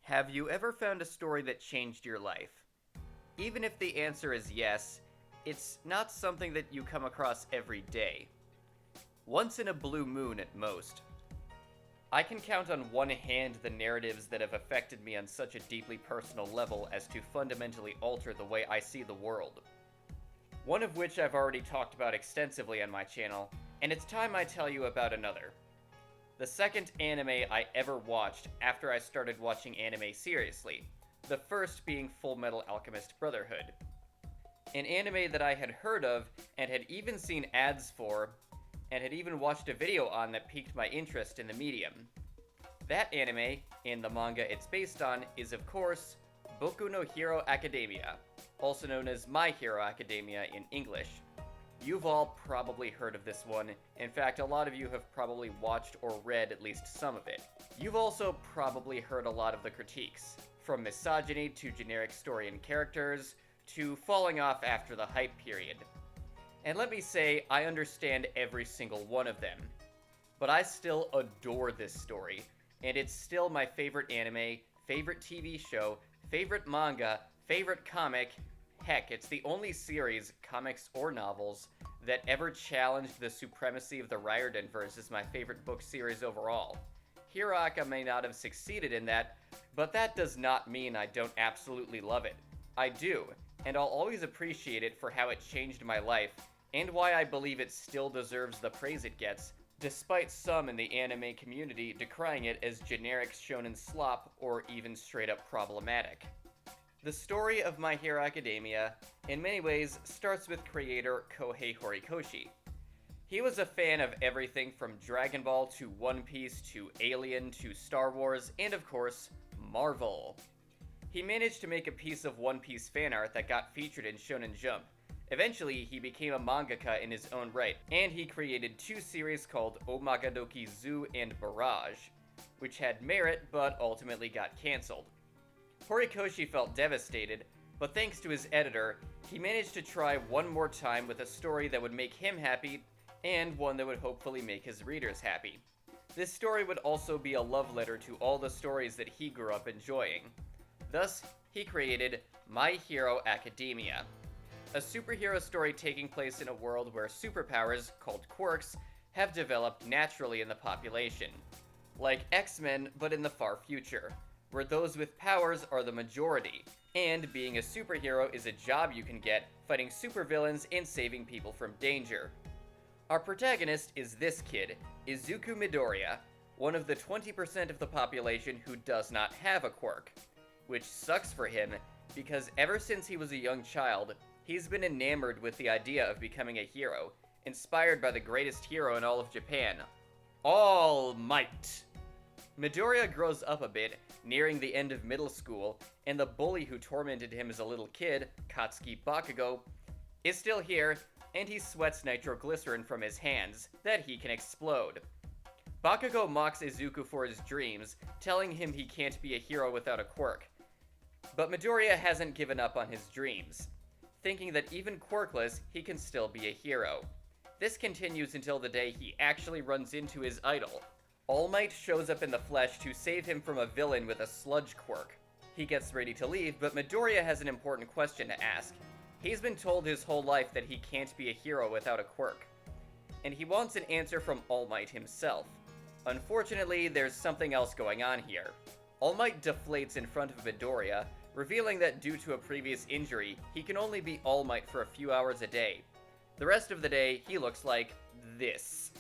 Have you ever found a story that changed your life? Even if the answer is yes, it's not something that you come across every day. Once in a blue moon at most. I can count on one hand the narratives that have affected me on such a deeply personal level as to fundamentally alter the way I see the world. One of which I've already talked about extensively on my channel, and it's time I tell you about another. The second anime I ever watched after I started watching anime seriously, the first being Full Metal Alchemist Brotherhood. An anime that I had heard of and had even seen ads for, and had even watched a video on that piqued my interest in the medium. That anime, and the manga it's based on, is of course Boku no Hero Academia, also known as My Hero Academia in English. You've all probably heard of this one. In fact, a lot of you have probably watched or read at least some of it. You've also probably heard a lot of the critiques, from misogyny to generic story and characters, to falling off after the hype period. And let me say, I understand every single one of them. But I still adore this story, and it's still my favorite anime, favorite TV show, favorite manga, favorite comic. Heck, it's the only series, comics or novels, that ever challenged the supremacy of the Riordanverse as my favorite book series overall. Hiraka may not have succeeded in that, but that does not mean I don't absolutely love it. I do, and I'll always appreciate it for how it changed my life, and why I believe it still deserves the praise it gets, despite some in the anime community decrying it as generic shonen slop or even straight up problematic. The story of My Hero Academia, in many ways, starts with creator Kohei Horikoshi. He was a fan of everything from Dragon Ball to One Piece to Alien to Star Wars, and of course, Marvel. He managed to make a piece of One Piece fan art that got featured in Shonen Jump. Eventually, he became a mangaka in his own right, and he created two series called Omagadoki Zoo and Barrage, which had merit but ultimately got cancelled. Horikoshi felt devastated, but thanks to his editor, he managed to try one more time with a story that would make him happy, and one that would hopefully make his readers happy. This story would also be a love letter to all the stories that he grew up enjoying. Thus, he created My Hero Academia, a superhero story taking place in a world where superpowers, called quirks, have developed naturally in the population. Like X-Men, but in the far future, where those with powers are the majority, and being a superhero is a job you can get, fighting supervillains and saving people from danger. Our protagonist is this kid, Izuku Midoriya, one of the 20% of the population who does not have a quirk, which sucks for him because ever since he was a young child, he's been enamored with the idea of becoming a hero, inspired by the greatest hero in all of Japan, All Might. Midoriya grows up a bit, nearing the end of middle school, and the bully who tormented him as a little kid, Katsuki Bakugo, is still here, and he sweats nitroglycerin from his hands, that he can explode. Bakugo mocks Izuku for his dreams, telling him he can't be a hero without a quirk. But Midoriya hasn't given up on his dreams, thinking that even quirkless, he can still be a hero. This continues until the day he actually runs into his idol. All Might shows up in the flesh to save him from a villain with a sludge quirk. He gets ready to leave, but Midoriya has an important question to ask. He's been told his whole life that he can't be a hero without a quirk, and he wants an answer from All Might himself. Unfortunately, there's something else going on here. All Might deflates in front of Midoriya, revealing that due to a previous injury, he can only be All Might for a few hours a day. The rest of the day, he looks like this.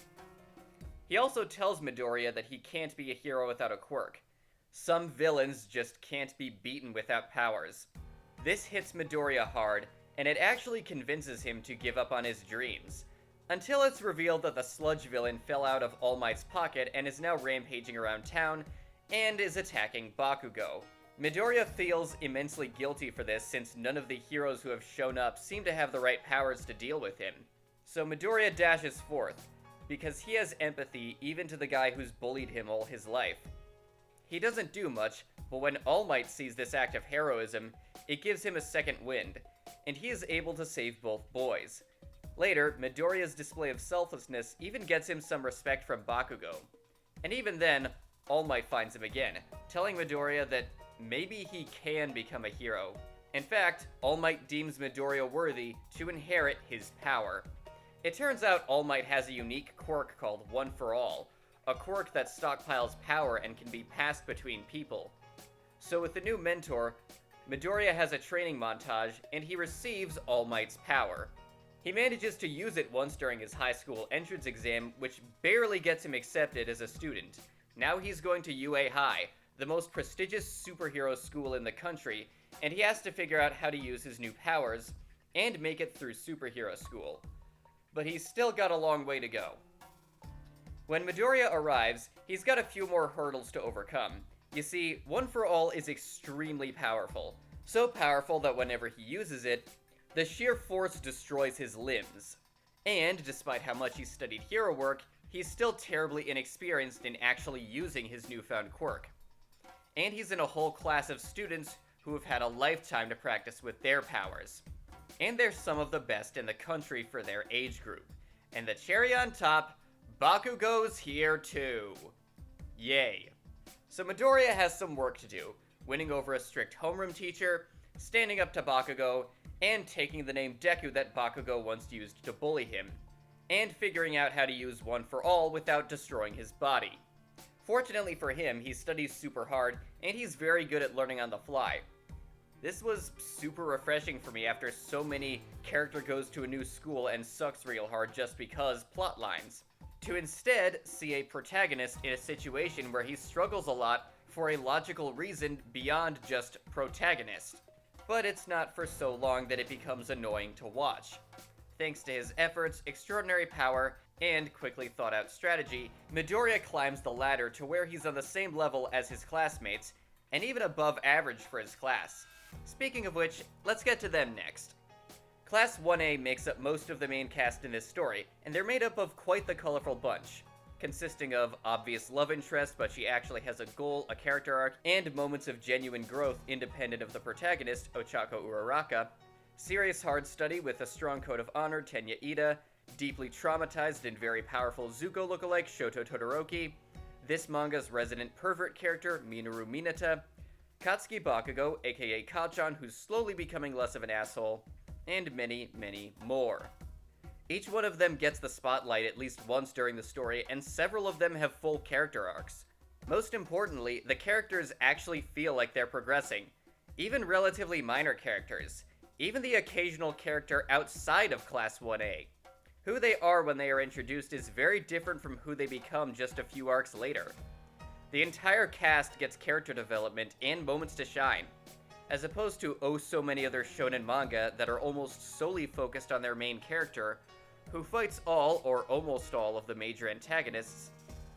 He also tells Midoriya that he can't be a hero without a quirk. Some villains just can't be beaten without powers. This hits Midoriya hard, and it actually convinces him to give up on his dreams. Until it's revealed that the sludge villain fell out of All Might's pocket and is now rampaging around town, and is attacking Bakugo. Midoriya feels immensely guilty for this since none of the heroes who have shown up seem to have the right powers to deal with him. So Midoriya dashes forth, because he has empathy even to the guy who's bullied him all his life. He doesn't do much, but when All Might sees this act of heroism, it gives him a second wind, and he is able to save both boys. Later, Midoriya's display of selflessness even gets him some respect from Bakugo. And even then, All Might finds him again, telling Midoriya that maybe he can become a hero. In fact, All Might deems Midoriya worthy to inherit his power. It turns out All Might has a unique quirk called One for All, a quirk that stockpiles power and can be passed between people. So with the new mentor, Midoriya has a training montage, and he receives All Might's power. He manages to use it once during his high school entrance exam, which barely gets him accepted as a student. Now he's going to UA High, the most prestigious superhero school in the country, and he has to figure out how to use his new powers and make it through superhero school. But he's still got a long way to go. When Midoriya arrives, he's got a few more hurdles to overcome. You see, One for All is extremely powerful. So powerful that whenever he uses it, the sheer force destroys his limbs. And despite how much he's studied hero work, he's still terribly inexperienced in actually using his newfound quirk. And he's in a whole class of students who have had a lifetime to practice with their powers. And they're some of the best in the country for their age group. And the cherry on top, Bakugo's here too. Yay. So Midoriya has some work to do, winning over a strict homeroom teacher, standing up to Bakugo, and taking the name Deku that Bakugo once used to bully him, and figuring out how to use One for All without destroying his body. Fortunately for him, he studies super hard, and he's very good at learning on the fly. This was super refreshing for me after so many character goes to a new school and sucks real hard just because plot lines. To instead see a protagonist in a situation where he struggles a lot for a logical reason beyond just protagonist. But it's not for so long that it becomes annoying to watch. Thanks to his efforts, extraordinary power, and quickly thought out strategy, Midoriya climbs the ladder to where he's on the same level as his classmates, and even above average for his class. Speaking of which, let's get to them next. Class 1A makes up most of the main cast in this story, and they're made up of quite the colorful bunch, consisting of obvious love interest, but she actually has a goal, a character arc, and moments of genuine growth independent of the protagonist, Ochako Uraraka, serious hard study with a strong code of honor, Tenya Ida, deeply traumatized and very powerful Zuko lookalike, Shoto Todoroki, this manga's resident pervert character, Minoru Minata, Katsuki Bakugo, aka Kachan, who's slowly becoming less of an asshole, and many, many more. Each one of them gets the spotlight at least once during the story, and several of them have full character arcs. Most importantly, the characters actually feel like they're progressing. Even relatively minor characters. Even the occasional character outside of Class 1A. Who they are when they are introduced is very different from who they become just a few arcs later. The entire cast gets character development and moments to shine, as opposed to oh so many other shonen manga that are almost solely focused on their main character, who fights all or almost all of the major antagonists,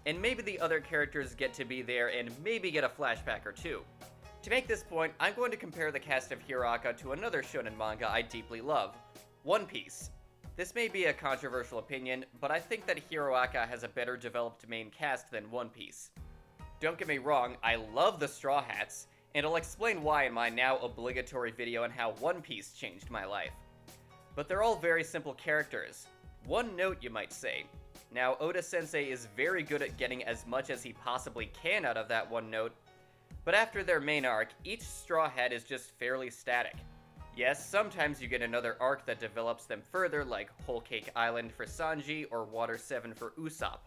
and maybe the other characters get to be there and maybe get a flashback or two. To make this point, I'm going to compare the cast of Hiroaka to another shonen manga I deeply love, One Piece. This may be a controversial opinion, but I think that Hiroaka has a better developed main cast than One Piece. Don't get me wrong, I love the Straw Hats, and I'll explain why in my now obligatory video on how One Piece changed my life. But they're all very simple characters. One note, you might say. Now, Oda-sensei is very good at getting as much as he possibly can out of that one note, but after their main arc, each Straw Hat is just fairly static. Yes, sometimes you get another arc that develops them further, like Whole Cake Island for Sanji or Water 7 for Usopp,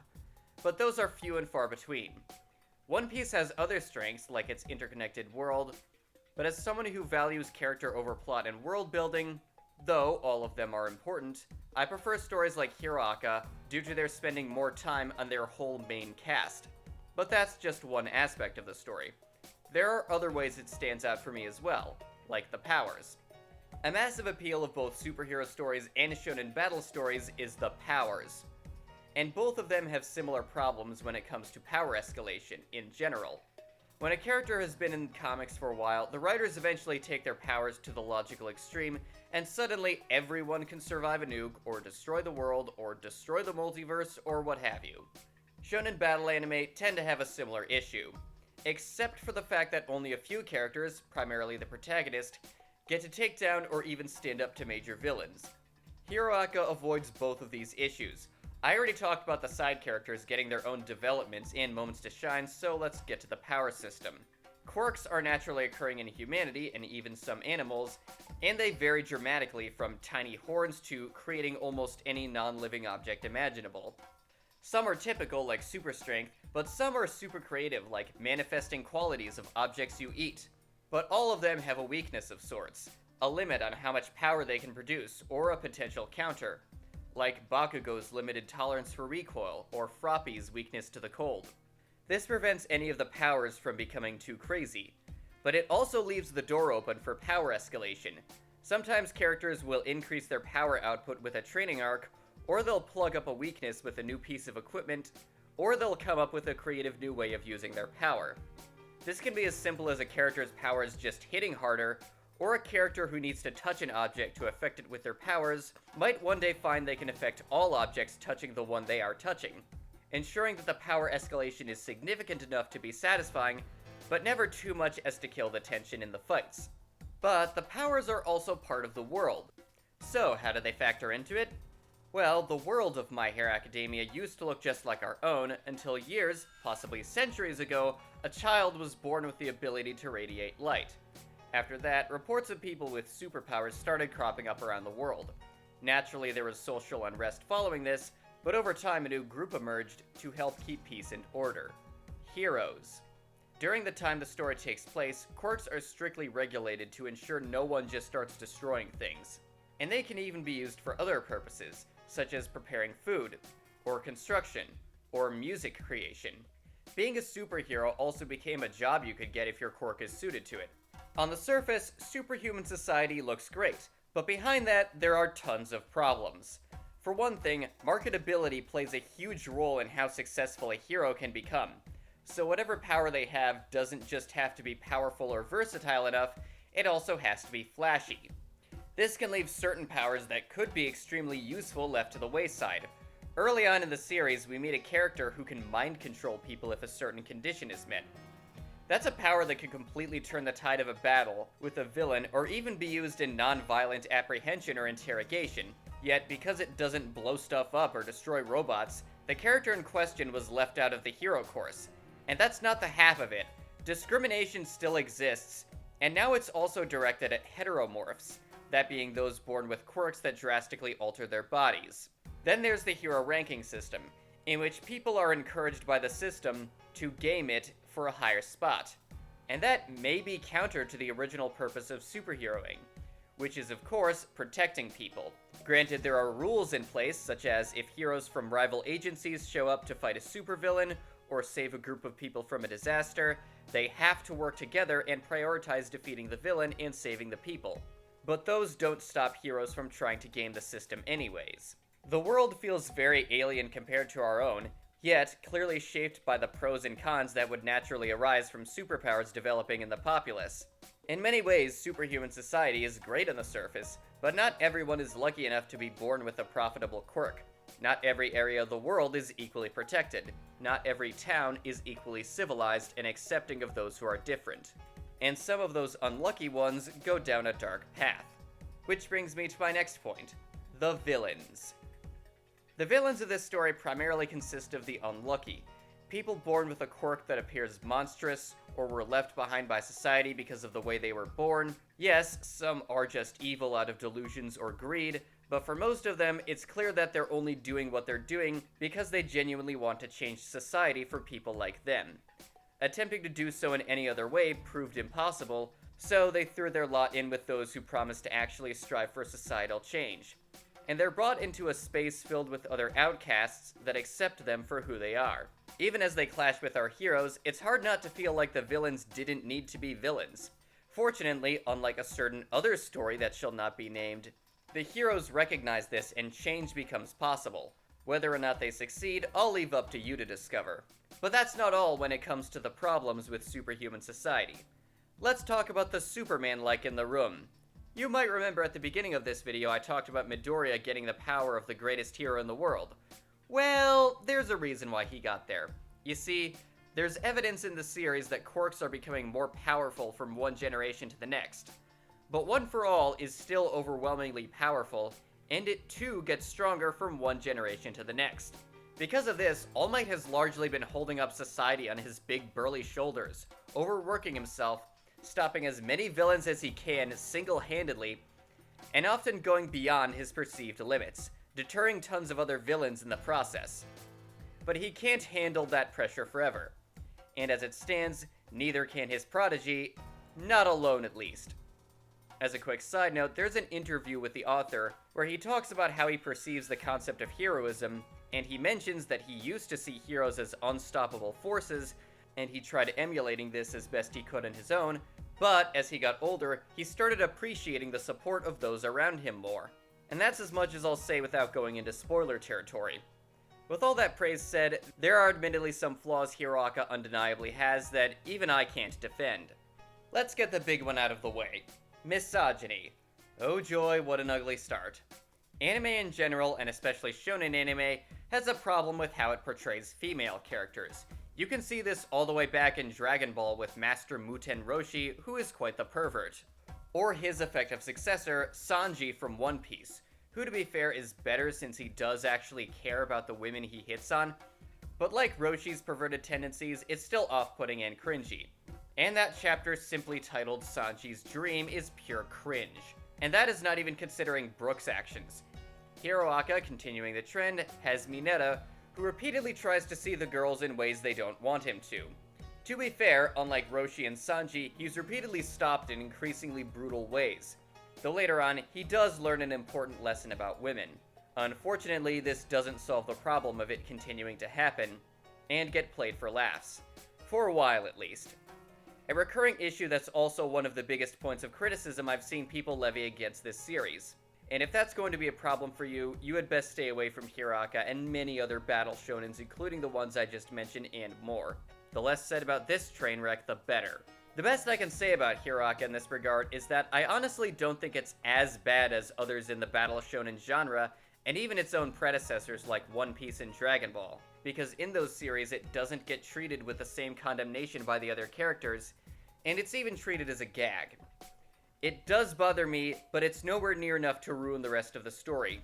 but those are few and far between. One Piece has other strengths, like its interconnected world, but as someone who values character over plot and world building, though all of them are important, I prefer stories like Hiroaka due to their spending more time on their whole main cast. But that's just one aspect of the story. There are other ways it stands out for me as well, like the powers. A massive appeal of both superhero stories and shonen battle stories is the powers. And both of them have similar problems when it comes to power escalation in general. When a character has been in comics for a while, the writers eventually take their powers to the logical extreme, and suddenly everyone can survive a nuke, or destroy the world, or destroy the multiverse, or what have you. Shonen battle anime tend to have a similar issue, except for the fact that only a few characters, primarily the protagonist, get to take down or even stand up to major villains. Hiroaka avoids both of these issues. I already talked about the side characters getting their own developments and moments to shine, so let's get to the power system. Quirks are naturally occurring in humanity and even some animals, and they vary dramatically from tiny horns to creating almost any non-living object imaginable. Some are typical, like super strength, but some are super creative, like manifesting qualities of objects you eat. But all of them have a weakness of sorts, a limit on how much power they can produce, or a potential counter, like Bakugo's limited tolerance for recoil, or Froppy's weakness to the cold. This prevents any of the powers from becoming too crazy, but it also leaves the door open for power escalation. Sometimes characters will increase their power output with a training arc, or they'll plug up a weakness with a new piece of equipment, or they'll come up with a creative new way of using their power. This can be as simple as a character's powers just hitting harder, or a character who needs to touch an object to affect it with their powers might one day find they can affect all objects touching the one they are touching, ensuring that the power escalation is significant enough to be satisfying, but never too much as to kill the tension in the fights. But the powers are also part of the world. So how do they factor into it? Well, the world of My Hero Academia used to look just like our own until years, possibly centuries ago, a child was born with the ability to radiate light. After that, reports of people with superpowers started cropping up around the world. Naturally, there was social unrest following this, but over time a new group emerged to help keep peace and order. Heroes. During the time the story takes place, quirks are strictly regulated to ensure no one just starts destroying things. And they can even be used for other purposes, such as preparing food, or construction, or music creation. Being a superhero also became a job you could get if your quirk is suited to it. On the surface, superhuman society looks great, but behind that, there are tons of problems. For one thing, marketability plays a huge role in how successful a hero can become. So whatever power they have doesn't just have to be powerful or versatile enough, it also has to be flashy. This can leave certain powers that could be extremely useful left to the wayside. Early on in the series, we meet a character who can mind control people if a certain condition is met. That's a power that can completely turn the tide of a battle with a villain, or even be used in non-violent apprehension or interrogation. Yet, because it doesn't blow stuff up or destroy robots, the character in question was left out of the hero course. And that's not the half of it. Discrimination still exists, and now it's also directed at heteromorphs, that being those born with quirks that drastically alter their bodies. Then there's the hero ranking system, in which people are encouraged by the system to game it for a higher spot. And that may be counter to the original purpose of superheroing, which is of course protecting people. Granted, there are rules in place, such as if heroes from rival agencies show up to fight a supervillain or save a group of people from a disaster, they have to work together and prioritize defeating the villain and saving the people. But those don't stop heroes from trying to game the system anyways. The world feels very alien compared to our own, yet clearly shaped by the pros and cons that would naturally arise from superpowers developing in the populace. In many ways, superhuman society is great on the surface, but not everyone is lucky enough to be born with a profitable quirk. Not every area of the world is equally protected. Not every town is equally civilized and accepting of those who are different. And some of those unlucky ones go down a dark path. Which brings me to my next point: the villains. The villains of this story primarily consist of the unlucky, people born with a quirk that appears monstrous, or were left behind by society because of the way they were born. Yes, some are just evil out of delusions or greed, but for most of them, it's clear that they're only doing what they're doing because they genuinely want to change society for people like them. Attempting to do so in any other way proved impossible, so they threw their lot in with those who promised to actually strive for societal change. And they're brought into a space filled with other outcasts that accept them for who they are. Even as they clash with our heroes, it's hard not to feel like the villains didn't need to be villains. Fortunately, unlike a certain other story that shall not be named, the heroes recognize this and change becomes possible. Whether or not they succeed, I'll leave up to you to discover. But that's not all when it comes to the problems with superhuman society. Let's talk about the Superman-like in the room. You might remember at the beginning of this video I talked about Midoriya getting the power of the greatest hero in the world. Well, there's a reason why he got there. You see, there's evidence in the series that quirks are becoming more powerful from one generation to the next. But One for All is still overwhelmingly powerful, and it too gets stronger from one generation to the next. Because of this, All Might has largely been holding up society on his big burly shoulders, overworking himself, stopping as many villains as he can single-handedly, and often going beyond his perceived limits, deterring tons of other villains in the process. But he can't handle that pressure forever, and as it stands, neither can his prodigy, not alone at least. As a quick side note, there's an interview with the author where he talks about how he perceives the concept of heroism, and he mentions that he used to see heroes as unstoppable forces, and he tried emulating this as best he could on his own, but as he got older, he started appreciating the support of those around him more. And that's as much as I'll say without going into spoiler territory. With all that praise said, there are admittedly some flaws Hiroaka undeniably has that even I can't defend. Let's get the big one out of the way. Misogyny. Oh joy, what an ugly start. Anime in general, and especially shonen anime, has a problem with how it portrays female characters. You can see this all the way back in Dragon Ball with Master Muten Roshi, who is quite the pervert. Or his effective successor, Sanji from One Piece, who to be fair is better since he does actually care about the women he hits on, but like Roshi's perverted tendencies, it's still off-putting and cringy. And that chapter simply titled Sanji's Dream is pure cringe. And that is not even considering Brook's actions. Hiroaka, continuing the trend, has Mineta, who repeatedly tries to see the girls in ways they don't want him to. To be fair, unlike Roshi and Sanji, he's repeatedly stopped in increasingly brutal ways, though later on, he does learn an important lesson about women. Unfortunately, this doesn't solve the problem of it continuing to happen, and get played for laughs. For a while at least. A recurring issue that's also one of the biggest points of criticism I've seen people levy against this series. And if that's going to be a problem for you, you had best stay away from Hiroaka and many other battle shonens, including the ones I just mentioned and more. The less said about this train wreck, the better. The best I can say about Hiroaka in this regard is that I honestly don't think it's as bad as others in the battle shonen genre, and even its own predecessors like One Piece and Dragon Ball, because in those series it doesn't get treated with the same condemnation by the other characters, and it's even treated as a gag. It does bother me, but it's nowhere near enough to ruin the rest of the story.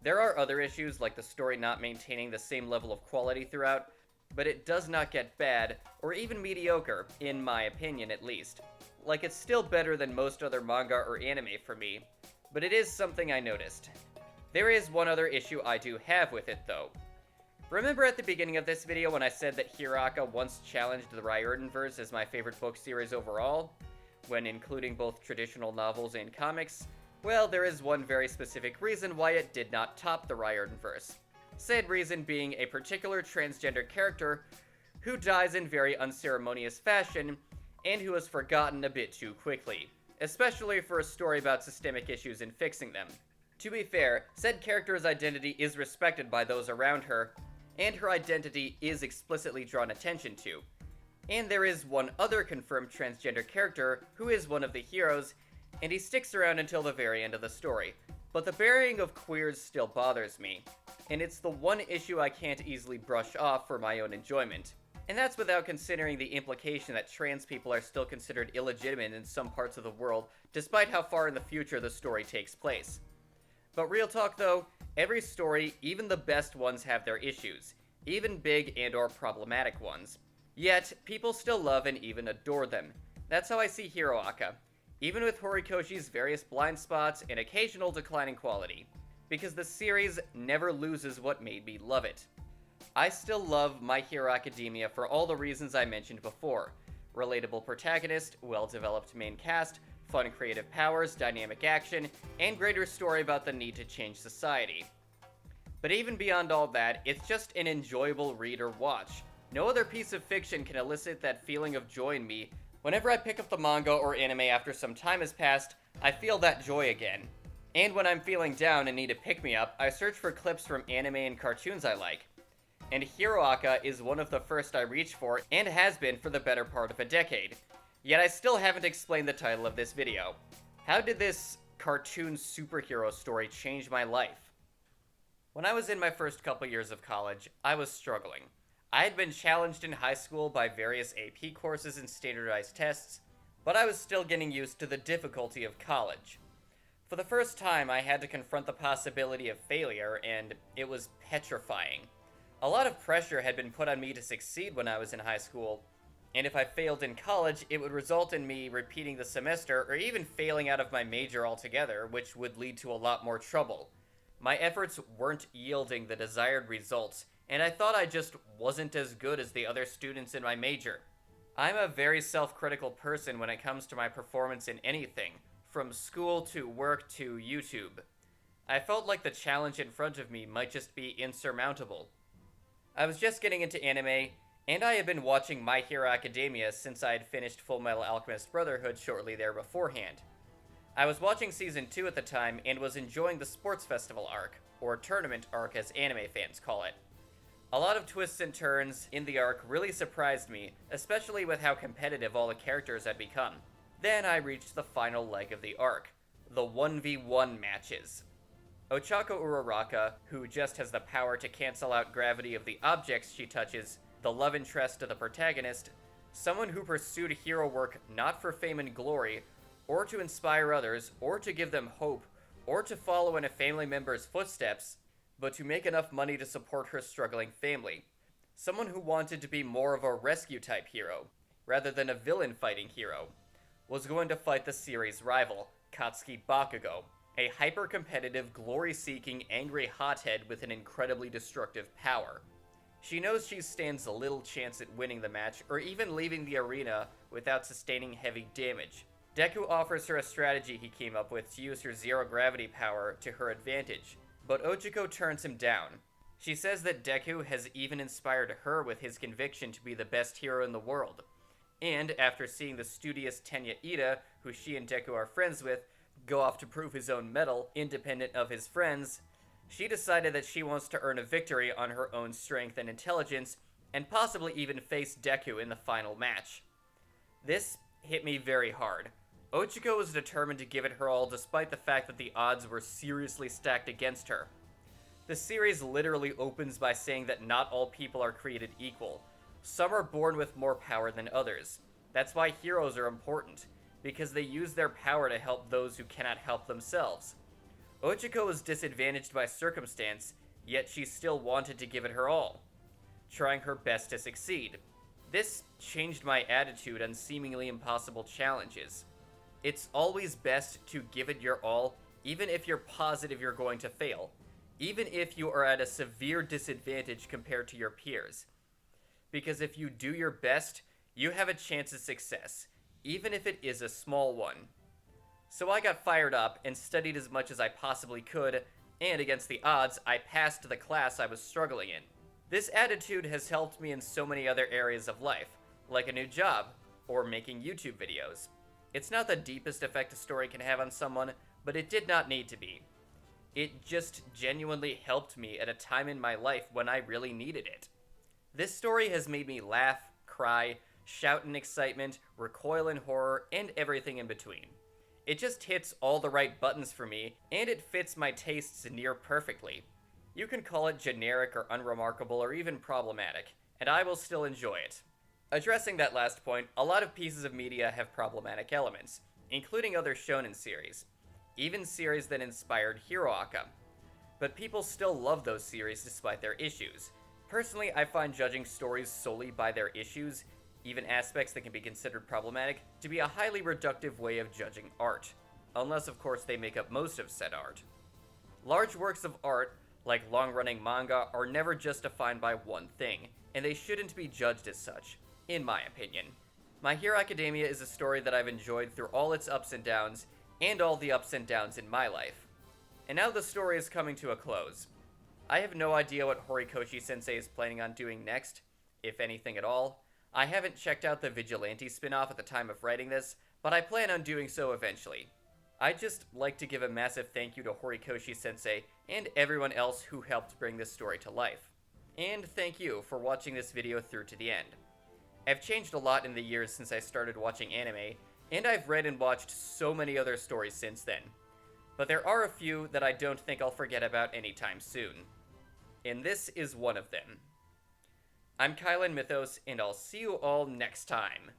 There are other issues, like the story not maintaining the same level of quality throughout, but it does not get bad, or even mediocre, in my opinion at least. Like, it's still better than most other manga or anime for me, but it is something I noticed. There is one other issue I do have with it, though. Remember at the beginning of this video when I said that Hiroaka once challenged the Riordanverse as my favorite book series overall? When including both traditional novels and comics? Well, there is one very specific reason why it did not top the Riordanverse. Said reason being a particular transgender character who dies in very unceremonious fashion, and who is forgotten a bit too quickly, especially for a story about systemic issues and fixing them. To be fair, said character's identity is respected by those around her, and her identity is explicitly drawn attention to. And there is one other confirmed transgender character who is one of the heroes, and he sticks around until the very end of the story. But the burying of queers still bothers me, and it's the one issue I can't easily brush off for my own enjoyment. And that's without considering the implication that trans people are still considered illegitimate in some parts of the world, despite how far in the future the story takes place. But real talk though, every story, even the best ones, have their issues, even big and or problematic ones. Yet, people still love and even adore them. That's how I see Hiroaka, even with Horikoshi's various blind spots and occasional declining quality, because the series never loses what made me love it. I still love My Hero Academia for all the reasons I mentioned before. Relatable protagonist, well-developed main cast, fun creative powers, dynamic action, and greater story about the need to change society. But even beyond all that, it's just an enjoyable read or watch. No other piece of fiction can elicit that feeling of joy in me. Whenever I pick up the manga or anime after some time has passed, I feel that joy again. And when I'm feeling down and need a pick-me-up, I search for clips from anime and cartoons I like. And Hiroaka is one of the first I reach for, and has been for the better part of a decade. Yet I still haven't explained the title of this video. How did this cartoon superhero story change my life? When I was in my first couple years of college, I was struggling. I had been challenged in high school by various AP courses and standardized tests, but I was still getting used to the difficulty of college. For the first time, I had to confront the possibility of failure, and it was petrifying. A lot of pressure had been put on me to succeed when I was in high school, and if I failed in college, it would result in me repeating the semester or even failing out of my major altogether, which would lead to a lot more trouble. My efforts weren't yielding the desired results, and I thought I just wasn't as good as the other students in my major. I'm a very self-critical person when it comes to my performance in anything, from school to work to YouTube. I felt like the challenge in front of me might just be insurmountable. I was just getting into anime, and I had been watching My Hero Academia since I had finished Fullmetal Alchemist Brotherhood shortly there beforehand. I was watching Season 2 at the time and was enjoying the Sports Festival arc, or Tournament arc as anime fans call it. A lot of twists and turns in the arc really surprised me, especially with how competitive all the characters had become. Then I reached the final leg of the arc, the 1v1 matches. Ochako Uraraka, who just has the power to cancel out gravity of the objects she touches, the love interest of the protagonist, someone who pursued hero work not for fame and glory, or to inspire others, or to give them hope, or to follow in a family member's footsteps, but to make enough money to support her struggling family. Someone who wanted to be more of a rescue-type hero, rather than a villain-fighting hero, was going to fight the series' rival, Katsuki Bakugo, a hyper-competitive, glory-seeking, angry hothead with an incredibly destructive power. She knows she stands little chance at winning the match, or even leaving the arena without sustaining heavy damage. Deku offers her a strategy he came up with to use her zero-gravity power to her advantage, but Ochako turns him down. She says that Deku has even inspired her with his conviction to be the best hero in the world, and after seeing the studious Tenya Ida, who she and Deku are friends with, go off to prove his own mettle, independent of his friends, she decided that she wants to earn a victory on her own strength and intelligence, and possibly even face Deku in the final match. This hit me very hard. Ochako was determined to give it her all despite the fact that the odds were seriously stacked against her. The series literally opens by saying that not all people are created equal. Some are born with more power than others. That's why heroes are important, because they use their power to help those who cannot help themselves. Ochako was disadvantaged by circumstance, yet she still wanted to give it her all, trying her best to succeed. This changed my attitude on seemingly impossible challenges. It's always best to give it your all, even if you're positive you're going to fail, even if you are at a severe disadvantage compared to your peers. Because if you do your best, you have a chance of success, even if it is a small one. So I got fired up and studied as much as I possibly could, and against the odds, I passed the class I was struggling in. This attitude has helped me in so many other areas of life, like a new job, or making YouTube videos. It's not the deepest effect a story can have on someone, but it did not need to be. It just genuinely helped me at a time in my life when I really needed it. This story has made me laugh, cry, shout in excitement, recoil in horror, and everything in between. It just hits all the right buttons for me, and it fits my tastes near perfectly. You can call it generic or unremarkable or even problematic, and I will still enjoy it. Addressing that last point, a lot of pieces of media have problematic elements, including other shonen series, even series that inspired Hiroaka. But people still love those series despite their issues. Personally, I find judging stories solely by their issues, even aspects that can be considered problematic, to be a highly reductive way of judging art, unless of course they make up most of said art. Large works of art, like long-running manga, are never just defined by one thing, and they shouldn't be judged as such, in my opinion. My Hero Academia is a story that I've enjoyed through all its ups and downs, and all the ups and downs in my life. And now the story is coming to a close. I have no idea what Horikoshi-sensei is planning on doing next, if anything at all. I haven't checked out the Vigilante spin-off at the time of writing this, but I plan on doing so eventually. I'd just like to give a massive thank you to Horikoshi-sensei and everyone else who helped bring this story to life. And thank you for watching this video through to the end. I've changed a lot in the years since I started watching anime, and I've read and watched so many other stories since then. But there are a few that I don't think I'll forget about anytime soon. And this is one of them. I'm Kylan Mythos, and I'll see you all next time.